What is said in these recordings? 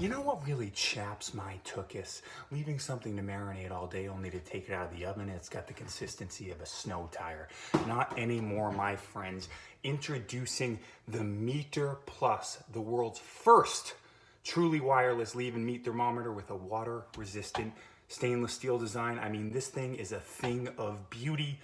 You know what really chaps my tuchus? Leaving something to marinate all day only to take it out of the oven and it's got the consistency of a snow tire. Not anymore, my friends. Introducing the Meter Plus, the world's first truly wireless leave-in meat thermometer with a water-resistant stainless steel design. I mean, this thing is a thing of beauty.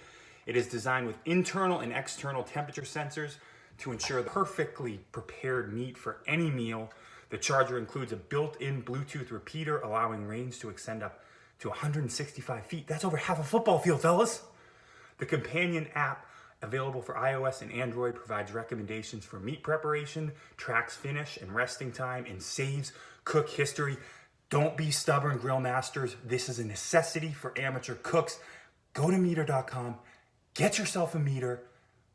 It is designed with internal and external temperature sensors to ensure the perfectly prepared meat for any meal. The charger includes a built-in Bluetooth repeater, allowing range to extend up to 165 feet. That's over half a football field, fellas. The companion app, available for iOS and Android, provides recommendations for meat preparation, tracks finish and resting time, and saves cook history. Don't be stubborn, grill masters. This is a necessity for amateur cooks. Go to meter.com, get yourself a meter.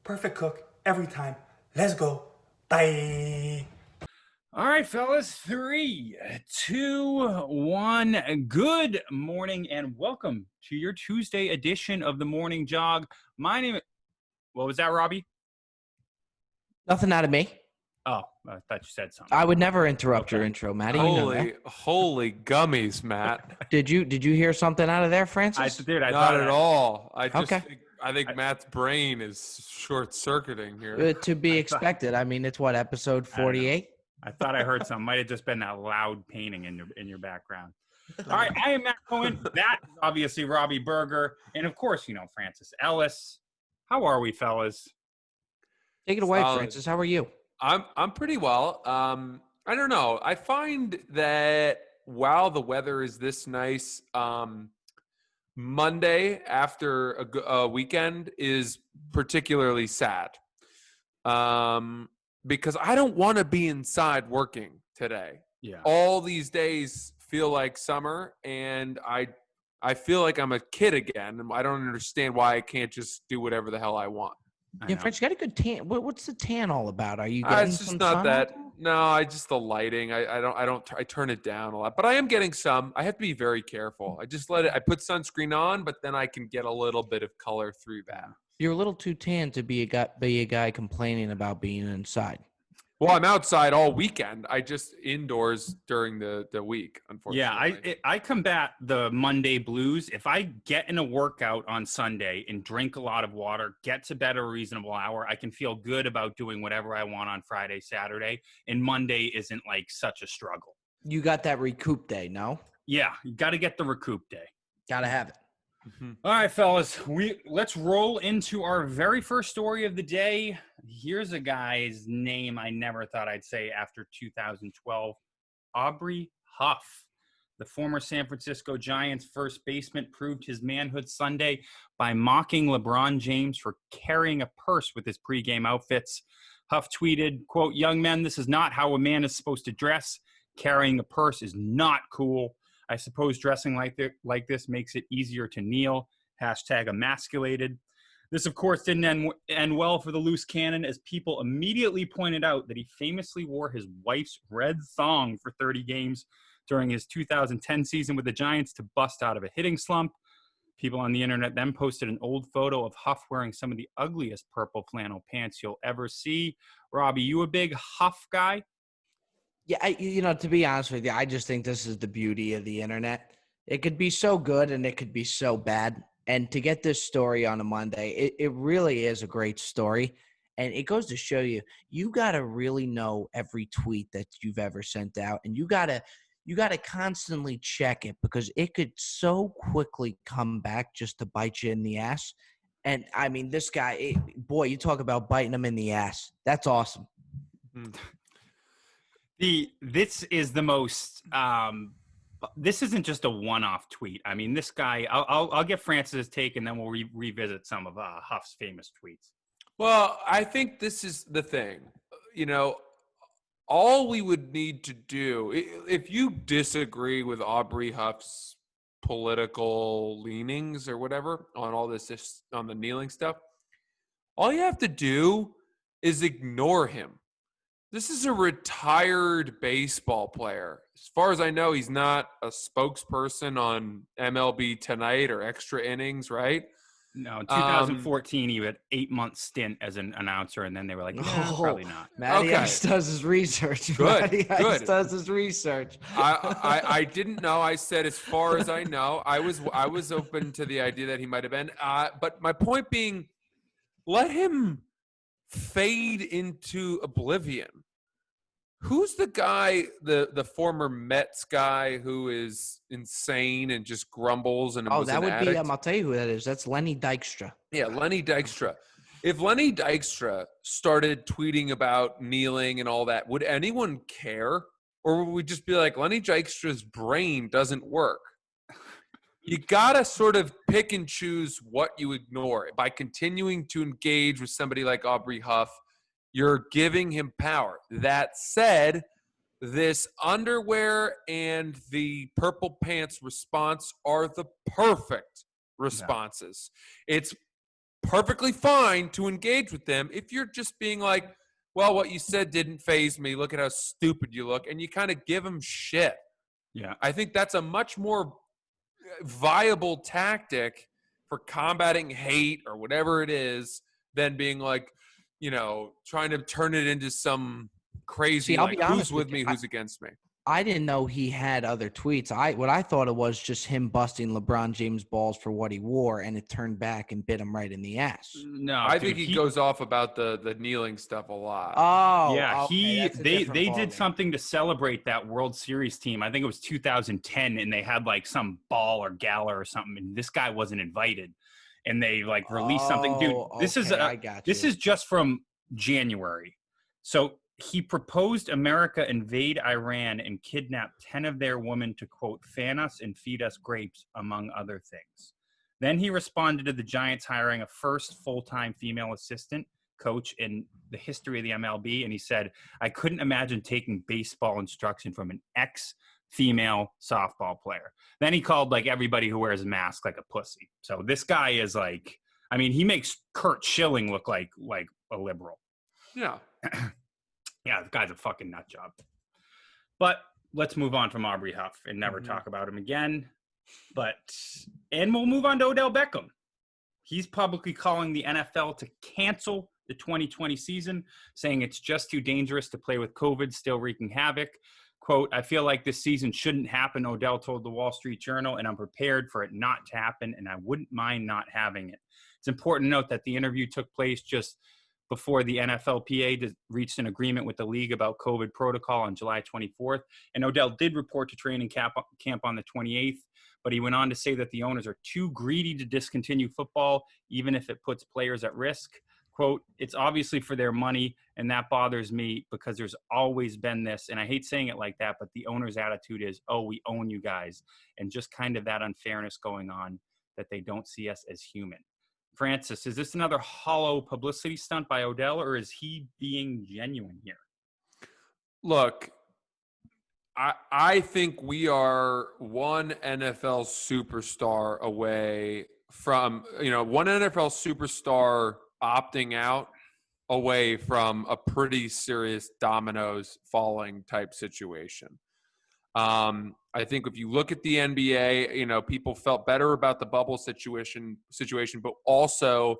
Perfect cook every time. Let's go. Bye. All right, fellas, 3, 2, 1. Good morning and welcome to your Tuesday edition of the Morning Jog. My name is... What was that, Robbie? Nothing out of me. Oh, I thought you said something. I would never interrupt your intro, Matty. Holy gummies, Matt. Did you hear something out of there, Francis? Not at all. I think Matt's brain is short-circuiting here. To be expected. I mean, it's what, episode 48? I thought I heard something. Might have just been that loud painting in your background. All right, I am Matt Cohen. That is obviously Robbie Berger. And, of course, Francis Ellis. How are we, fellas? Take it away, Francis. How are you? I'm pretty well. I don't know. I find that while the weather is this nice, Monday after a weekend is particularly sad. Because I don't want to be inside working today. Yeah. All these days feel like summer, and I feel like I'm a kid again. I don't understand why I can't just do whatever the hell I want. Yeah, French, you got a good tan. What's the tan all about? Are you getting It's just some not sun that. out there? No, I just the lighting. I turn it down a lot, but I am getting some. I have to be very careful. I just I put sunscreen on, but then I can get a little bit of color through that. You're a little too tan to be a guy complaining about being inside. Well, I'm outside all weekend. I just indoors during the week, unfortunately. Yeah, I combat the Monday blues. If I get in a workout on Sunday and drink a lot of water, get to bed at a reasonable hour, I can feel good about doing whatever I want on Friday, Saturday, and Monday isn't like such a struggle. You got that recoup day, no? Yeah, you got to get the recoup day. Got to have it. Mm-hmm. All right, fellas, let's roll into our very first story of the day. Here's a guy's name I never thought I'd say after 2012, Aubrey Huff. The former San Francisco Giants first baseman proved his manhood Sunday by mocking LeBron James for carrying a purse with his pregame outfits. Huff tweeted, quote, "Young men, this is not how a man is supposed to dress. Carrying a purse is not cool. I suppose dressing like this makes it easier to kneel. Hashtag emasculated." This, of course, didn't end well for the loose cannon, as people immediately pointed out that he famously wore his wife's red thong for 30 games during his 2010 season with the Giants to bust out of a hitting slump. People on the internet then posted an old photo of Huff wearing some of the ugliest purple flannel pants you'll ever see. Robbie, you a big Huff guy? Yeah, to be honest with you, I just think this is the beauty of the internet. It could be so good and it could be so bad. And to get this story on a Monday, it really is a great story. And it goes to show you, you got to really know every tweet that you've ever sent out. And you got to constantly check it, because it could so quickly come back just to bite you in the ass. And, I mean, this guy, boy, you talk about biting him in the ass. That's awesome. This is the most this isn't just a one-off tweet. I mean, this guy, I'll get Francis' take, and then we'll revisit some of Huff's famous tweets. Well, I think this is the thing. All we would need to do, if you disagree with Aubrey Huff's political leanings or whatever on all this on the kneeling stuff, all you have to do is ignore him. This is a retired baseball player. As far as I know, he's not a spokesperson on MLB Tonight or Extra Innings, right? No, in 2014, he had 8-month stint as an announcer, and then they were like, "No, probably not." Matty Okay. Ice does his research. Good, Matty Ice good. does his research. I didn't know. I said as far as I know. I was open to the idea that he might have been. But my point being, let him fade into oblivion. Who's the guy, the former Mets guy who is insane and just grumbles and was That an would be. addict? I'll tell you who that is. That's Lenny Dykstra. Yeah, Lenny Dykstra. If Lenny Dykstra started tweeting about kneeling and all that, would anyone care? Or would we just be like, Lenny Dykstra's brain doesn't work? You got to sort of pick and choose what you ignore. By continuing to engage with somebody like Aubrey Huff, you're giving him power. That said, this underwear and the purple pants response are the perfect responses. Yeah. It's perfectly fine to engage with them if you're just being like, well, what you said didn't faze me. Look at how stupid you look. And you kind of give them shit. Yeah. I think that's a much more viable tactic for combating hate or whatever it is than being like, trying to turn it into some crazy, I'll be honest who's with with me, you. who's against me. I didn't know he had other tweets. What I thought it was just him busting LeBron James balls for what he wore, and it turned back and bit him right in the ass. No, I think he goes off about the kneeling stuff a lot. Oh, yeah. Okay, they did something to celebrate that World Series team. I think it was 2010, and they had like some ball or gala or something, and this guy wasn't invited. And they like released something, dude. This is just from January. So he proposed America invade Iran and kidnap 10 of their women to, quote, fan us and feed us grapes, among other things. Then he responded to the Giants hiring a first full-time female assistant coach in the history of the MLB. And he said, I couldn't imagine taking baseball instruction from an ex-female softball player. Then he called like everybody who wears a mask like a pussy. So this guy is like, I mean, he makes Kurt Schilling look like a liberal. Yeah. Yeah, the guy's a fucking nut job. But let's move on from Aubrey Huff and never talk about him again. And we'll move on to Odell Beckham. He's publicly calling the NFL to cancel the 2020 season, saying it's just too dangerous to play with COVID still wreaking havoc. Quote, I feel like this season shouldn't happen, Odell told the Wall Street Journal, and I'm prepared for it not to happen, and I wouldn't mind not having it. It's important to note that the interview took place just before the NFLPA reached an agreement with the league about COVID protocol on July 24th. And Odell did report to training camp on the 28th, but he went on to say that the owners are too greedy to discontinue football, even if it puts players at risk. Quote, it's obviously for their money, and that bothers me because there's always been this, and I hate saying it like that, but the owner's attitude is, oh, we own you guys, and just kind of that unfairness going on that they don't see us as human. Francis, is this another hollow publicity stunt by Odell, or is he being genuine here? Look, I think we are one NFL superstar away from, one NFL superstar opting out away from a pretty serious dominoes falling type situation. I think if you look at the NBA, people felt better about the bubble situation, but also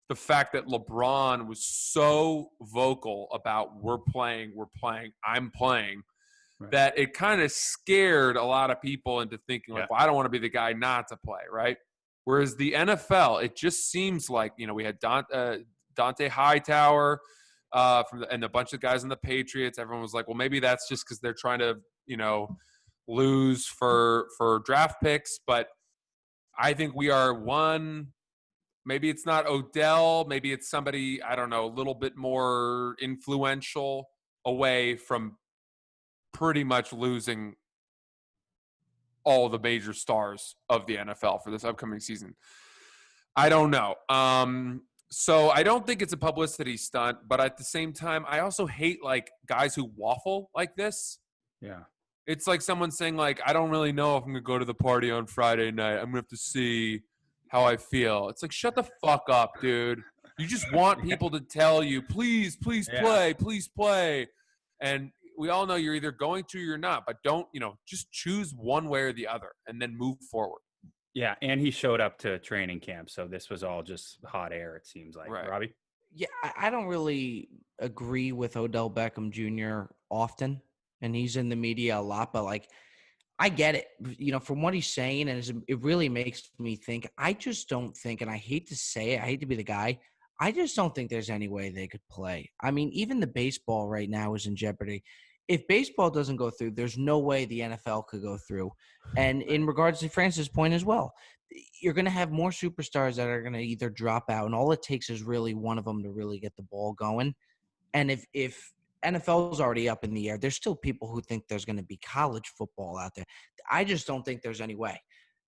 the fact that LeBron was so vocal about we're playing, I'm playing, right, that it kind of scared a lot of people into thinking like, well, I don't want to be the guy not to play, right? Whereas the NFL, it just seems like, we had Dante Hightower and a bunch of guys in the Patriots. Everyone was like, well, maybe that's just because they're trying to, lose for draft picks. But I think we are one, maybe it's not Odell, maybe it's somebody, I don't know, a little bit more influential away from pretty much losing all the major stars of the NFL for this upcoming season. I don't know. So I don't think it's a publicity stunt, but at the same time, I also hate like guys who waffle like this. Yeah. It's like someone saying like, I don't really know if I'm going to go to the party on Friday night. I'm going to have to see how I feel. It's like, shut the fuck up, dude. You just want people to tell you, please play. And we all know you're either going to or you're not, but don't, just choose one way or the other and then move forward. Yeah, and he showed up to training camp, so this was all just hot air, it seems like. Right. Robbie? Yeah, I don't really agree with Odell Beckham Jr. often, and he's in the media a lot, but like I get it, from what he's saying, and it really makes me think. I just don't think, and I hate to say it, I hate to be the guy. I just don't think there's any way they could play. I mean, even the baseball right now is in jeopardy. If baseball doesn't go through, there's no way the NFL could go through. And in regards to Francis' point as well, you're going to have more superstars that are going to either drop out, and all it takes is really one of them to really get the ball going. And if NFL's already up in the air, there's still people who think there's going to be college football out there. I just don't think there's any way.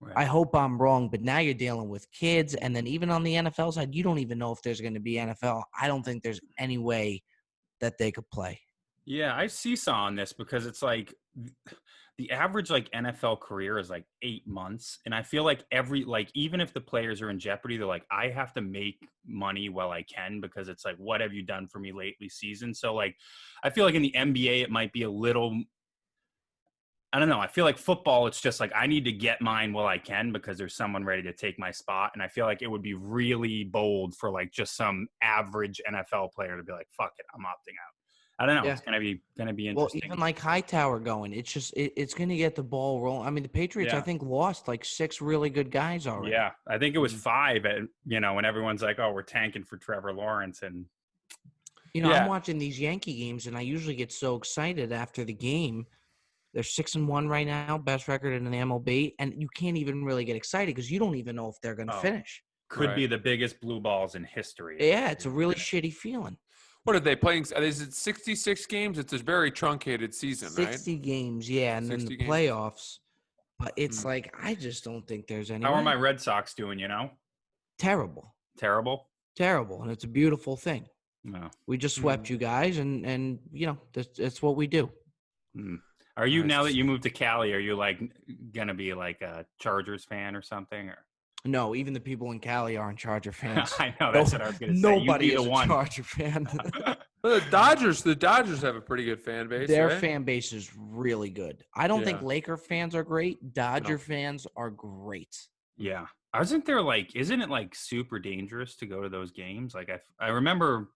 Right. I hope I'm wrong, but now you're dealing with kids, and then even on the NFL side, you don't even know if there's going to be NFL. I don't think there's any way that they could play. Yeah, I seesaw on this because it's like the average like NFL career is like 8 months, and I feel like even if the players are in jeopardy, they're like, I have to make money while I can, because it's like, what have you done for me lately season? So like, I feel like in the NBA it might be a little, I don't know. I feel like football, it's just like, I need to get mine while I can because there's someone ready to take my spot. And I feel like it would be really bold for like just some average NFL player to be like, fuck it, I'm opting out. I don't know. Yeah. It's gonna be Well, interesting. even like Hightower going, it's just it's going to get the ball rolling. I mean, the Patriots, Yeah. I think, lost like 6 really good guys already. Yeah, I think it was 5, and when everyone's like, "Oh, we're tanking for Trevor Lawrence," and I'm watching these Yankee games, and I usually get so excited after the game. They're 6-1 right now, best record in the MLB, and you can't even really get excited because you don't even know if they're going to finish. could Right. be the biggest blue balls in history. Yeah, it's a really shitty feeling. What are they playing? Is it 66 games? It's a very truncated season, 60 games, yeah, and then the 60 games. playoffs. But it's like, I just don't think there's any How are way. my Red Sox doing? Terrible. Terrible. Terrible, and it's a beautiful thing. No. We just swept you guys, and that's what we do. Are you, Nice. now that you moved to Cali, are you like gonna be like a Chargers fan or something? Or No, even the people in Cali aren't Charger fans. I know that's what I was gonna say. Nobody You'd be is the a one. Charger fan. Well, the Dodgers have a pretty good fan base. Their right? fan base is really good. I don't think Yeah. Laker fans are great. Dodger No. fans are great. Yeah. Isn't it like super dangerous to go to those games? Like I remember,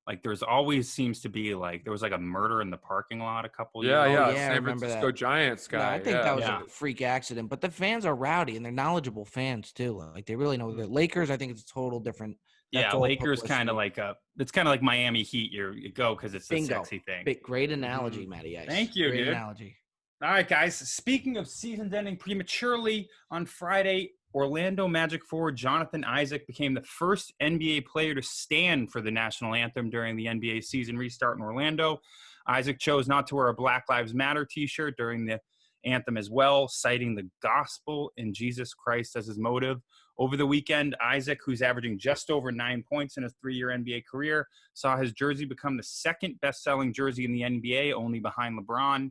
like there's always seems to be like there was like a murder in the parking lot a couple Yeah, years yeah. ago. yeah, I San remember Francisco that. Giants No, guy. I think that was Yeah. a freak accident. But the fans are rowdy and they're knowledgeable fans too. Like they really know the Lakers. I think it's a total different. That's Yeah, all Lakers kind of publicity. like it's kind of like Miami Heat. You go because it's the Bingo. sexy thing. Great analogy, Matty Ice. Thank you, Great dude. analogy. All right, guys. Speaking of seasons ending prematurely, on Friday, Orlando Magic forward Jonathan Isaac became the first NBA player to stand for the national anthem during the NBA season restart in Orlando. Isaac chose not to wear a Black Lives Matter t-shirt during the anthem as well, citing the gospel and Jesus Christ as his motive. Over the weekend, Isaac, who's averaging just over 9 points in his 3-year NBA career, saw his jersey become the second best-selling jersey in the NBA, only behind LeBron.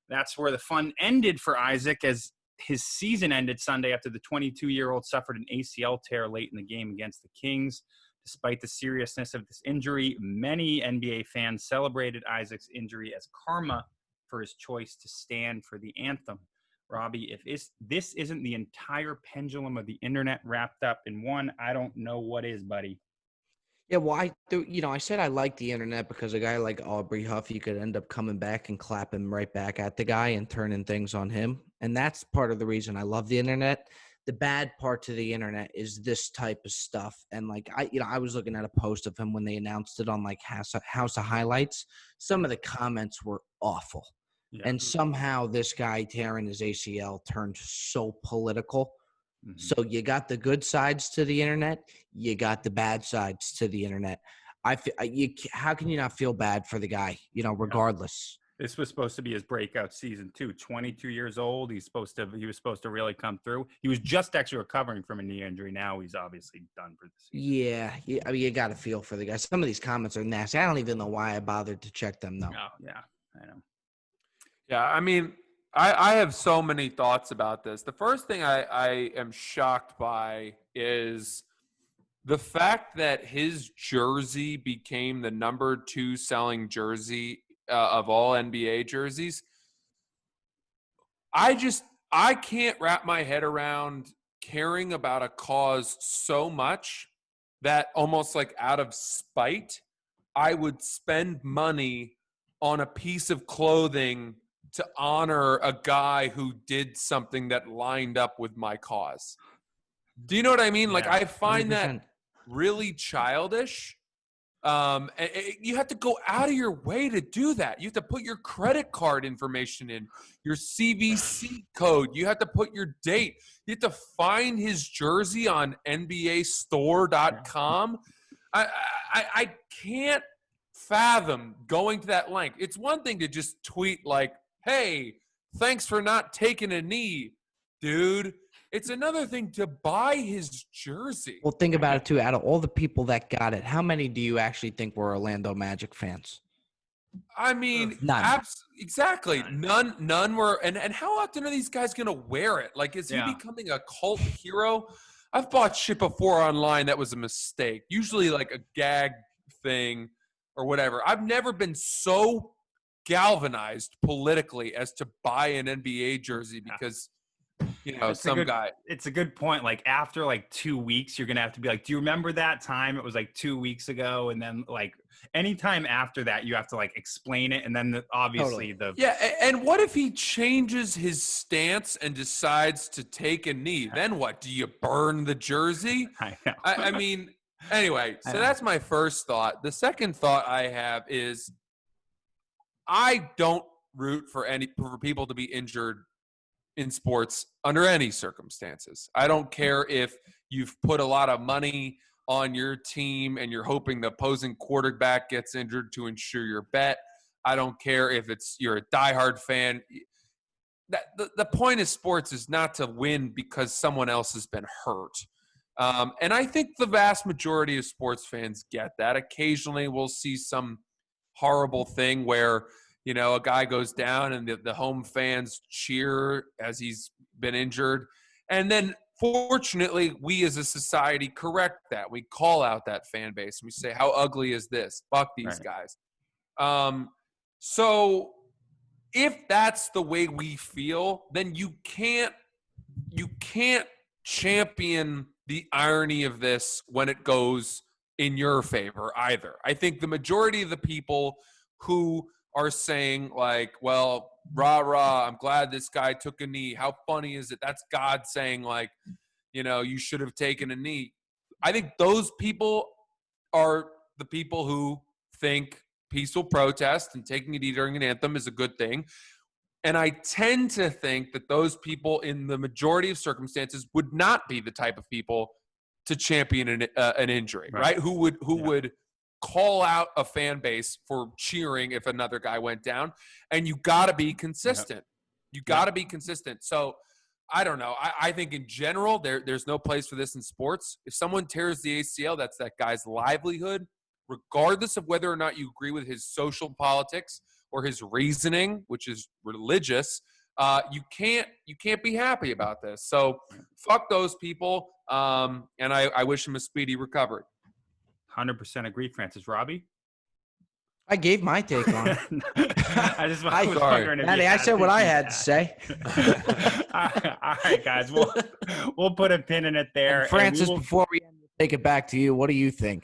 That's where the fun ended for Isaac, as his season ended Sunday after the 22-year-old suffered an ACL tear late in the game against the Kings. Despite the seriousness of this injury, many NBA fans celebrated Isaac's injury as karma for his choice to stand for the anthem. Robbie, if this isn't the entire pendulum of the internet wrapped up in one, I don't know what is, buddy. Yeah, well, I said I like the internet because a guy like Aubrey Huff, you could end up coming back and clapping right back at the guy and turning things on him. And that's part of the reason I love the internet. The bad part to the internet is this type of stuff. And like, I was looking at a post of him when they announced it on like House of Highlights. Some of the comments were awful. Yeah. And somehow this guy tearing his ACL turned so political. Mhm. So you got the good sides to the internet, you got the bad sides to the internet. How can you not feel bad for the guy? Regardless. This was supposed to be his breakout season too. 22 years old. He was supposed to really come through. He was just actually recovering from a knee injury. Now he's obviously done for the season. Yeah. I mean, you got to feel for the guy. Some of these comments are nasty. I don't even know why I bothered to check them though. Oh, yeah, I know. Yeah, I mean, I have so many thoughts about this. The first thing I am shocked by is the fact that his jersey became the number 2 selling jersey of all NBA jerseys. I can't wrap my head around caring about a cause so much that almost like out of spite, I would spend money on a piece of clothing to honor a guy who did something that lined up with my cause. Do you know what I mean? Like, Yeah, I find that 100%. really childish. You have to go out of your way to do that. You have to put your credit card information in, your CVC code. You have to put your date. You have to find his jersey on NBAstore.com. I can't fathom going to that length. It's one thing to just tweet like, "Hey, thanks for not taking a knee, dude." It's another thing to buy his jersey. Well, think about it too. Out of all the people that got it, how many do you actually think were Orlando Magic fans? I mean, None. exactly. None were. And how often are these guys going to wear it? Like, is he Yeah. becoming a cult hero? I've bought shit before online that was a mistake. Usually like a gag thing or whatever. I've never been so galvanized politically as to buy an NBA jersey because, you know, It's a good point. Like after like 2 weeks, you're gonna have to be like, do you remember that time? It was like 2 weeks ago, and then like anytime after that, you have to like explain it, and then obviously Yeah, and what if he changes his stance and decides to take a knee? Then what? Do you burn the jersey? I know. I mean, anyway, so that's my first thought. The second thought I have is I don't root for people to be injured in sports under any circumstances. I don't care if you've put a lot of money on your team and you're hoping the opposing quarterback gets injured to ensure your bet. I don't care if you're a diehard fan. The point of sports is not to win because someone else has been hurt. And I think the vast majority of sports fans get that. Occasionally we'll see some horrible thing where, you know, a guy goes down and the home fans cheer as he's been injured. And then fortunately, we as a society correct that. We call out that fan base and we say, how ugly is this? Fuck these guys. So if that's the way we feel, then you can't champion the irony of this when it goes in your favor either. I think the majority of the people who are saying like, well, rah, rah, I'm glad this guy took a knee. How funny is it? That's God saying like, you know, you should have taken a knee. I think those people are the people who think peaceful protest and taking a knee during an anthem is a good thing. And I tend to think that those people in the majority of circumstances would not be the type of people to champion an injury, right? Who would call out a fan base for cheering if another guy went down. And you got to be consistent. You got to be consistent. So I don't know. I think in general, there's no place for this in sports. If someone tears the ACL, that's that guy's livelihood, regardless of whether or not you agree with his social politics or his reasoning, which is religious. You can't be happy about this. So fuck those people. And I wish him a speedy recovery. 100% agree, Francis. Robbie? I gave my take on it. I was wondering if Maddie, I said what I had to say. All right, guys. We'll put a pin in it there. And Francis, before we end, take it back to you. What do you think?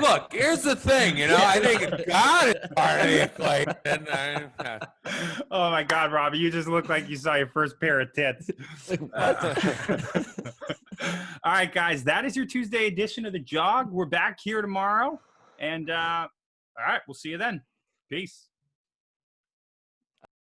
Look, here's the thing. You know, I think God is part of the equation. Oh my God, Robbie, you just look like you saw your first pair of tits. All right, guys, that is your Tuesday edition of the JOG. We're back here tomorrow, and all right, we'll see you then. Peace.